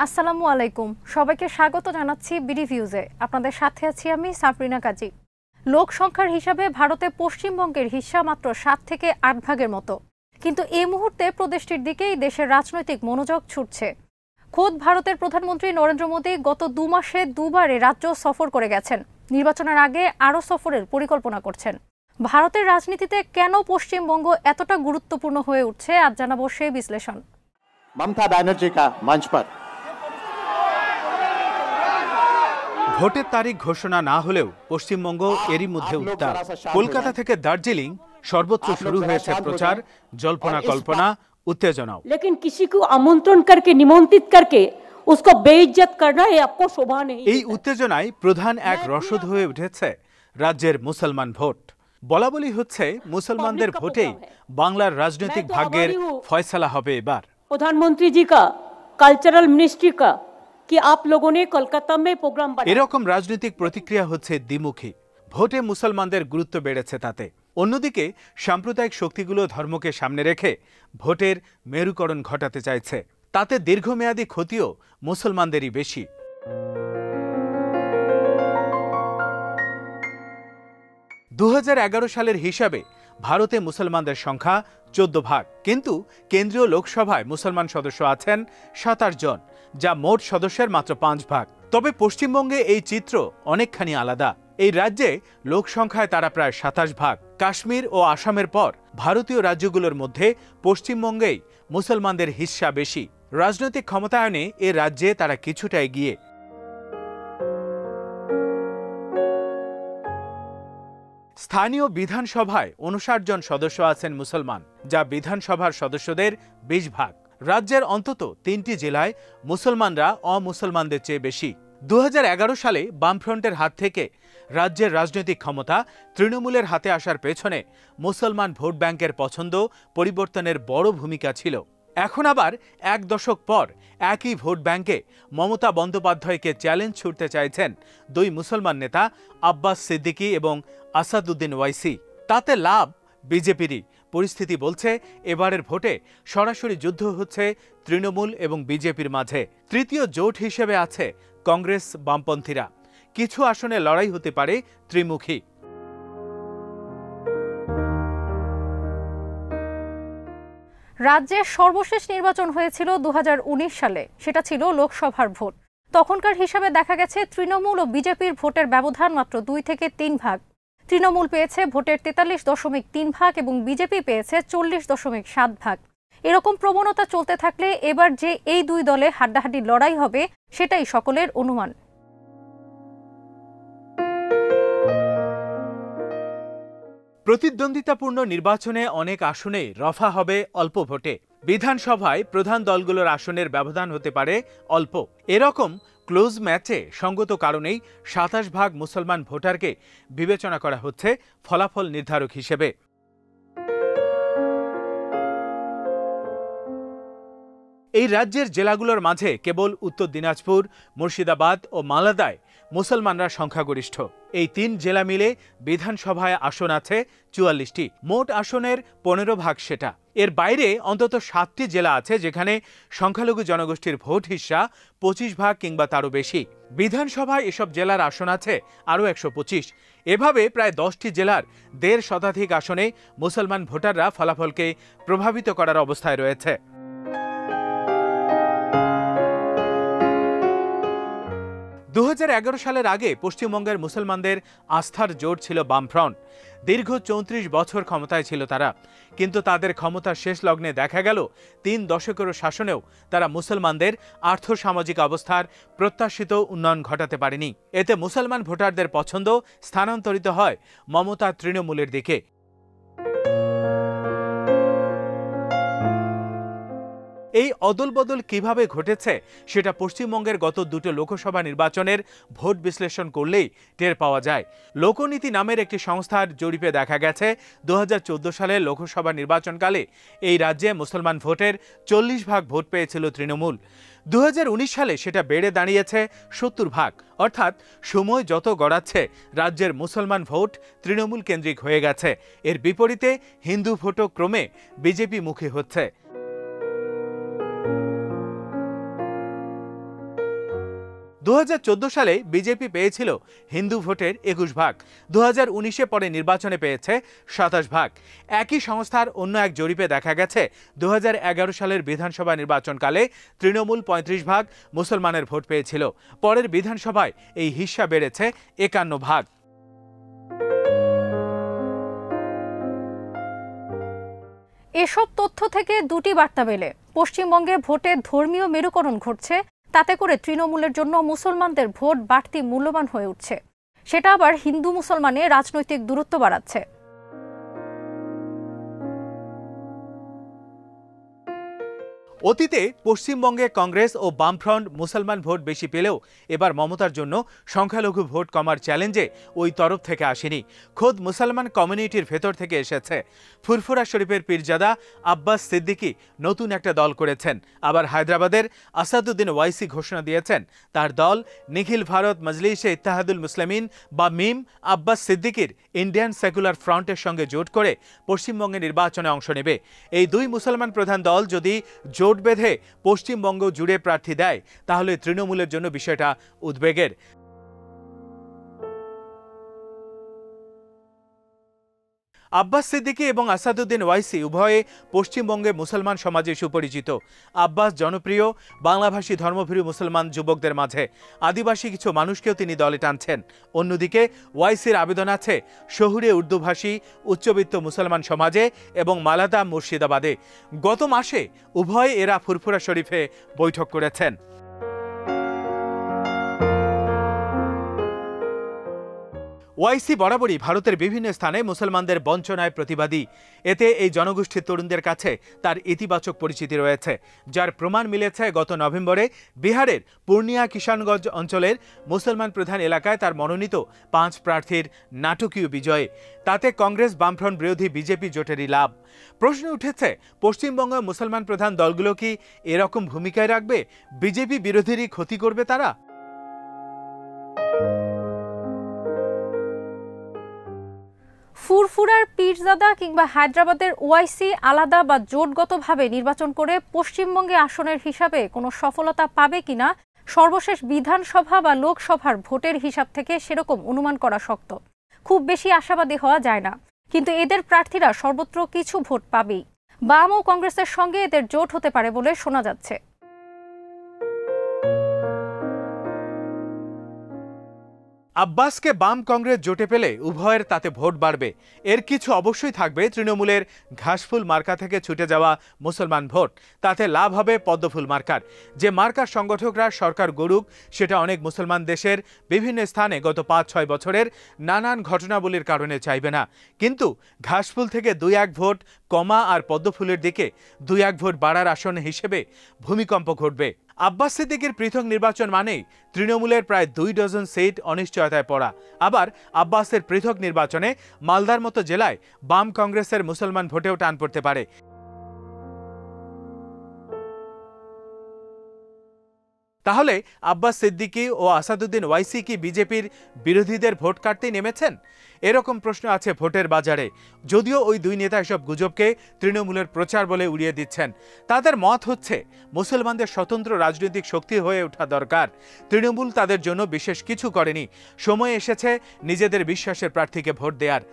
আসসালামু আলাইকুম, সবাইকে স্বাগত জানাচ্ছি বিডি ভিউজে। আপনাদের সাথে আছি আমি সাফরিনা কাজী। লোক সংখ্যার হিসাবে ভারতে পশ্চিমবঙ্গের হিস্সা মাত্র 7 থেকে 8 ভাগের মতো, কিন্তু এই মুহূর্তে প্রদেশটির দিকেই দেশের রাজনৈতিক মনোযোগ ছুটছে। খোদ ভারতের প্রধানমন্ত্রী নরেন্দ্র মোদী গত 2 মাসে দুবারে রাজ্য সফর করে গেছেন, নির্বাচনের আগে আরও সফরের পরিকল্পনা করছেন। ভারতের রাজনীতিতে কেন পশ্চিমবঙ্গ এতটা গুরুত্বপূর্ণ হয়ে উঠছে, আজ জানাবো সেই বিশ্লেষণ। ममता बनर्जी का मंच पर ভোটের তারিখ ঘোষণা না হলেও পশ্চিমবঙ্গ এরই মধ্যে উত্তাপ। কলকাতা থেকে দার্জিলিং সর্বত্র শুরু হয়েছে প্রচার, জল্পনা কল্পনা, উত্তেজনাও। लेकिन किसी को आमंत्रण करके निमंत्रित करके उसको बेइज्जत करना ये आपको शोभा नहीं। এই উত্তেজনায় প্রধান এক রসদ হয়ে উঠেছে রাজ্যের মুসলমান ভোট। বলাবলি হচ্ছে মুসলমানদের ভোটেই বাংলার রাজনৈতিক ভাগ্যের ফয়সালা হবে এবার। प्रधानमंत्री जी का कल्चरल मिनिस्ट्री का कि आप लोगों ने कोलकाता में प्रोग्राम बनाया। এরকম রাজনৈতিক প্রতিক্রিয়া হচ্ছে দ্বিমুখী। ভোটে মুসলমানদের গুরুত্ব বেড়েছে তাতে। অন্যদিকে সাম্প্রদায়িক শক্তিগুলো ধর্মকে সামনে রেখে ভোটের মেরুকরণ ঘটাতে চাইছে। তাতে দীর্ঘমেয়াদী ক্ষতিও মুসলমানদেরই বেশি। 2011 সালের হিসাবে ভারতে মুসলমানদের সংখ্যা 14 ভাগ, কিন্তু কেন্দ্রীয় লোকসভায় মুসলমান সদস্য আছেন 27 জন, যা মোট সদস্যের মাত্র 5 ভাগ। তবে পশ্চিমবঙ্গে এই চিত্র অনেকখানি আলাদা। এই রাজ্যে লোক সংখ্যায় তারা প্রায় 27 ভাগ। কাশ্মীর ও আসামের পর ভারতীয় রাজ্যগুলোর মধ্যে পশ্চিমবঙ্গেই মুসলমানদের হিস্সা বেশি। রাজনৈতিক ক্ষমতায়নে এ রাজ্যে তারা কিছুটা এগিয়ে। স্থানীয় বিধানসভায় 59 জন সদস্য আছেন মুসলমান, যা বিধানসভার সদস্যদের 20 ভাগ। রাজ্যের অন্তত 3টি জেলায় মুসলমানরা অমুসলমানদের চেয়ে বেশি। 2011 সালে বামফ্রন্টের হাত থেকে রাজ্যের রাজনৈতিক ক্ষমতা তৃণমূলের হাতে আসার পেছনে মুসলমান ভোট ব্যাংকের পছন্দ পরিবর্তনের বড় ভূমিকা ছিল। এখন আবার 1 দশক পর একই ভোট ব্যাংকে মমতা বন্দ্যোপাধ্যায়কে চ্যালেঞ্জ ছুড়তে চাইছেন 2 মুসলমান নেতা আব্বাস সিদ্দিকী এবং আসাদুদ্দিন ওয়াইসি। তাতে লাভ বিজেপিরই। পরিস্থিতি বলছে এবারের ভোটে সরাসরি যুদ্ধ হচ্ছে তৃণমূল এবং বিজেপির মাঝে। তৃতীয় জোট হিসেবে আছে কংগ্রেস, বামপন্থীরা। কিছু আসনে লড়াই হতে পারে ত্রিমুখী। রাজ্যের সর্বশেষ নির্বাচন হয়েছিল 2019 সালে, সেটা ছিল লোকসভার ভোট। তখনকার হিসাবে দেখা গেছে তৃণমূল ও বিজেপির ভোটের ব্যবধান মাত্র 2 থেকে 3 ভাগ। তৃণমূল পেয়েছে ভোটের 43.3 ভাগ এবং বিজেপি পেয়েছে 40.7 ভাগ। এরকম প্রবণতা চলতে থাকলে এবার যে এই 2 দলে হাড্ডাহাড্ডি লড়াই হবে, সেটাই সকলের অনুমান। প্রতিদ্বন্দ্বিতাপূর্ণ নির্বাচনে অনেক আসনে রফা হবে অল্প ভোটে। বিধানসভায় প্রধান দলগুলোর আসনের ব্যবধান হতে পারে অল্প। এরকম ক্লোজ ম্যাচে সঙ্গত কারণেই 27 ভাগ মুসলমান ভোটারকে বিবেচনা করা হচ্ছে ফলাফল নির্ধারক হিসেবে। এই রাজ্যের জেলাগুলোর মাঝে কেবল উত্তর দিনাজপুর, মুর্শিদাবাদ ও মালদায় মুসলমানরা সংখ্যাগরিষ্ঠ। এই 3 জেলা মিলে বিধানসভায় আসন আছে 44টি। মোট আসনের 15 ভাগ সেটা। এর বাইরে অন্তত 7টি জেলা আছে যেখানে সংখ্যালঘু জনগোষ্ঠীর ভোট হিস্সা 25 ভাগ কিংবা তারও বেশি। বিধানসভায় এসব জেলার আসন আছে আরও 125। এভাবে প্রায় 10টি জেলার 1.5 শতাধিক আসনে মুসলমান ভোটাররা ফলাফলকে প্রভাবিত করার অবস্থায় রয়েছে। দু 2011 সালের আগে পশ্চিমবঙ্গের মুসলমানদের আস্থার জোট ছিল বামফ্রন্ট। দীর্ঘ 34 বছর ক্ষমতায় ছিল তারা, কিন্তু তাদের ক্ষমতার শেষ লগ্নে দেখা গেল 3 দশকেরও শাসনেও তারা মুসলমানদের আর্থসামাজিক অবস্থার প্রত্যাশিত উন্নয়ন ঘটাতে পারেনি। এতে মুসলমান ভোটারদের পছন্দ স্থানান্তরিত হয় মমতা তৃণমূলের দিকে। এই অদলবদল কিভাবে ঘটেছে সেটা পশ্চিমবঙ্গের গত 2টো লোকসভা নির্বাচনের ভোট বিশ্লেষণ করলেই টের পাওয়া যায়। লোকনীতি নামের একটি সংস্থার জরিপে দেখা গেছে 2014 সালের লোকসভা নির্বাচনকালে এই রাজ্যে মুসলমান ভোটের 40 ভাগ ভোট পেয়েছিল তৃণমূল। 2019 সালে সেটা বেড়ে দাঁড়িয়েছে 70 ভাগ। অর্থাৎ সময় যত গড়াচ্ছে রাজ্যের মুসলমান ভোট তৃণমূল কেন্দ্রিক হয়ে গেছে। এর বিপরীতে হিন্দু ভোটও ক্রমে বিজেপি মুখী হচ্ছে। 2014 সালে বিজেপি পেয়েছিল হিন্দু ভোটের 21 ভাগ, 2019-এ পরে নির্বাচনে পেয়েছে 27 ভাগ। একই সংস্থার অন্য এক জরিপে দেখা গেছে 2011 সালের বিধানসভা নির্বাচনকালে তৃণমূল 35 ভাগ মুসলমানের ভোট পেয়েছিল। পরের বিধানসভায় এই হিস্সা বেড়েছে 51 ভাগ। এসব তথ্য থেকে দুটি বার্তা মেলে। পশ্চিমবঙ্গে ভোটে ধর্মীয় মেরুকরণ ঘটছে, তাতে করে তৃণমূলের জন্য মুসলমানদের ভোট বাড়তি মূল্যবান হয়ে উঠছে। সেটা আবার হিন্দু মুসলমানে রাজনৈতিক দূরত্ব বাড়াচ্ছে। অতীতে পশ্চিমবঙ্গে কংগ্রেস ও বামফ্রন্ট মুসলমান ভোট বেশি পেলেও এবার মমতার জন্য সংখ্যালঘু ভোট কমার চ্যালেঞ্জে ওই তরফ থেকে আসেনি, খোদ মুসলমান কমিউনিটির ভেতর থেকে এসেছে। ফুরফুরা শরীফের পীরজাদা আব্বাস সিদ্দিকী নতুন একটা দল করেছেন। আবার হায়দ্রাবাদের আসাদুদ্দিন ওয়াইসি ঘোষণা দিয়েছেন তার দল নিখিল ভারত মজলিসে ইত্তেহাদুল মুসলিমিন বা মিম আব্বাস সিদ্দিকীর ইন্ডিয়ান সেকুলার ফ্রন্টের সঙ্গে জোট করে পশ্চিমবঙ্গে নির্বাচনে অংশ নেবে। এই দুই মুসলমান প্রধান দল যদি জোট বেঁধে পশ্চিমবঙ্গ জুড়ে প্রার্থী দেয় তাহলে তৃণমূলের জন্য বিষয়টা উদ্বেগের। আব্বাস সিদ্দিকী এবং আসাদুদ্দিন ওয়াইসি উভয়ে পশ্চিমবঙ্গে মুসলমান সমাজে সুপরিচিত। আব্বাস জনপ্রিয় বাংলাভাষী ধর্মভীরু মুসলমান যুবকদের মাঝে, আদিবাসী কিছু মানুষকেও তিনি দলে টানছেন। অন্যদিকে ওয়াইসির আবেদন আছে শহুরে উর্দুভাষী উচ্চবিত্ত মুসলমান সমাজে এবং মালাদা মুর্শিদাবাদে। গত মাসে উভয়ে এরা ফুরফুরা শরীফে বৈঠক করেছেন। ওয়াইসি বরাবরই ভারতের বিভিন্ন স্থানে মুসলমানদের বঞ্চনায় প্রতিবাদী। এতে এই জনগোষ্ঠীর তরুণদের কাছে তার ইতিবাচক পরিচিতি রয়েছে, যার প্রমাণ মিলেছে গত নভেম্বরে বিহারের পূর্ণিয়া কিষানগঞ্জ অঞ্চলের মুসলমান প্রধান এলাকায় তার মনোনীত 5 প্রার্থীর নাটকীয় বিজয়ে। তাতে কংগ্রেস বামফ্রন্ট বিরোধী বিজেপি জোটেরই লাভ। প্রশ্ন উঠেছে, পশ্চিমবঙ্গ মুসলমান প্রধান দলগুলো কি এরকম ভূমিকায় রাখবে? বিজেপি বিরোধীরই ক্ষতি করবে তারা? ফুরফুরার পীরজাদা কিংবা হায়দ্রাবাদের ওয়াইসি আলাদা বা জোটগতভাবে নির্বাচন করে পশ্চিমবঙ্গে আসনের হিসাবে কোনো সফলতা পাবে কিনা সর্বশেষ বিধানসভা বা লোকসভার ভোটের হিসাব থেকে সেরকম অনুমান করা শক্ত। খুব বেশি আশাবাদী হওয়া যায় না, কিন্তু এদের প্রার্থীরা সর্বত্র কিছু ভোট পাবেই। বাম ও কংগ্রেসের সঙ্গে এদের জোট হতে পারে বলে শোনা যাচ্ছে। আব্বাসকে বাম কংগ্রেস জোটে পেলে উভয়ের তাতে ভোট বাড়বে। এর কিছু অবশ্যই থাকবে তৃণমূলের ঘাসফুল মার্কা থেকে ছুটে যাওয়া মুসলমান ভোট। তাতে লাভ হবে পদ্মফুল মার্কার। যে মার্কার সংগঠকরা সরকার গড়ুক সেটা অনেক মুসলমান দেশের বিভিন্ন স্থানে গত 5-6 বছরের নানান ঘটনাবলীর কারণে চাইবে না। কিন্তু ঘাসফুল থেকে 2-1 ভোট কমা আর পদ্মফুলের দিকে 2-1 ভোট বাড়ার আসন হিসেবে ভূমিকম্প ঘটবে। আব্বাস সিদ্দিকীর পৃথক নির্বাচন মানেই তৃণমূলের প্রায় 2 ডজন সিট অনিশ্চয়তায় পড়া। আবার আব্বাসের পৃথক নির্বাচনে মালদার মতো জেলায় বাম কংগ্রেসের মুসলমান ভোটেও টান পড়তে পারে। তাহলে আব্বাস সিদ্দিকী ও আসাদুদ্দিন ওয়াইসি কি বিজেপির বিরোধীদের ভোট কাটতেই নেমেছেন? এরকম প্রশ্ন আছে ভোটের বাজারে। যদিও ওই দুই নেতা এসব গুজবকে তৃণমূলের প্রচার বলে উড়িয়ে দিচ্ছেন। তাদের মত হচ্ছে মুসলমানদের স্বতন্ত্র রাজনৈতিক শক্তি হয়ে ওঠা দরকার। তৃণমূল তাদের জন্য বিশেষ কিছু করেনি। সময় এসেছে নিজেদের বিশ্বাসের প্রার্থীকে ভোট দেওয়ার।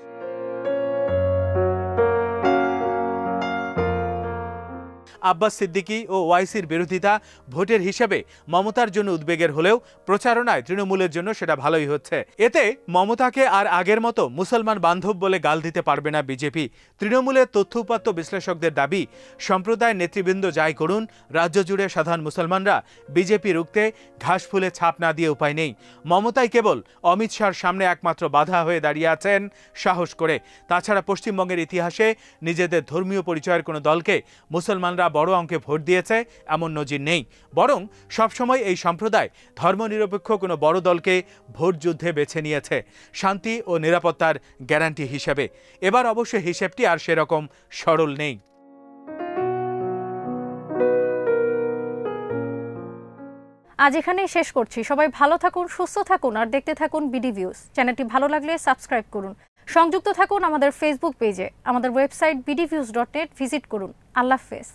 আব্বাস সিদ্দিকী ও ওয়াইসির বিরোধিতা ভোটের হিসাবে মমতার জন্য উদ্বেগের হলেও প্রচারণায় তৃণমূলের জন্য সেটা ভালোই হচ্ছে। এতে মমতাকে আর আগের মতো মুসলমান বান্ধব বলে গাল দিতে পারবে না বিজেপি। তৃণমূলের তথ্য উপাত্ত বিশ্লেষকদের দাবি, সম্প্রদায় নেতৃবৃন্দ যাই করুন, রাজ্য জুড়ে সাধারণ মুসলমানরা বিজেপি রুখতে ঘাসফুলে ছাপ না দিয়ে উপায় নেই। মমতাই কেবল অমিত শাহর সামনে একমাত্র বাধা হয়ে দাঁড়িয়ে আছেন সাহস করে। তাছাড়া পশ্চিমবঙ্গের ইতিহাসে নিজেদের ধর্মীয় পরিচয়ের কোনো দলকে মুসলমানরা বড় অঙ্কে ভোট দিয়েছে এমন নজির নেই। বরং সবসময় এই সম্প্রদায় ধর্মনিরপেক্ষ কোনো বড় দলকে ভোট যুদ্ধে বেছে নিয়েছে শান্তি ও নিরাপত্তার গ্যারান্টি হিসেবে। এবার অবশ্য হিসেবটি আর সেরকম সরল নেই। আজ এখানেই শেষ করছি। সবাই ভালো থাকুন, সুস্থ থাকুন আর দেখতে থাকুন বিডি ভিউজ। চ্যানেলটি ভালো লাগলে সাবস্ক্রাইব করুন। সংযুক্ত থাকুন আমাদের ফেসবুক পেজে। আমাদের ওয়েবসাইট bdviews.net ভিজিট করুন। আল্লাহ হাফেজ।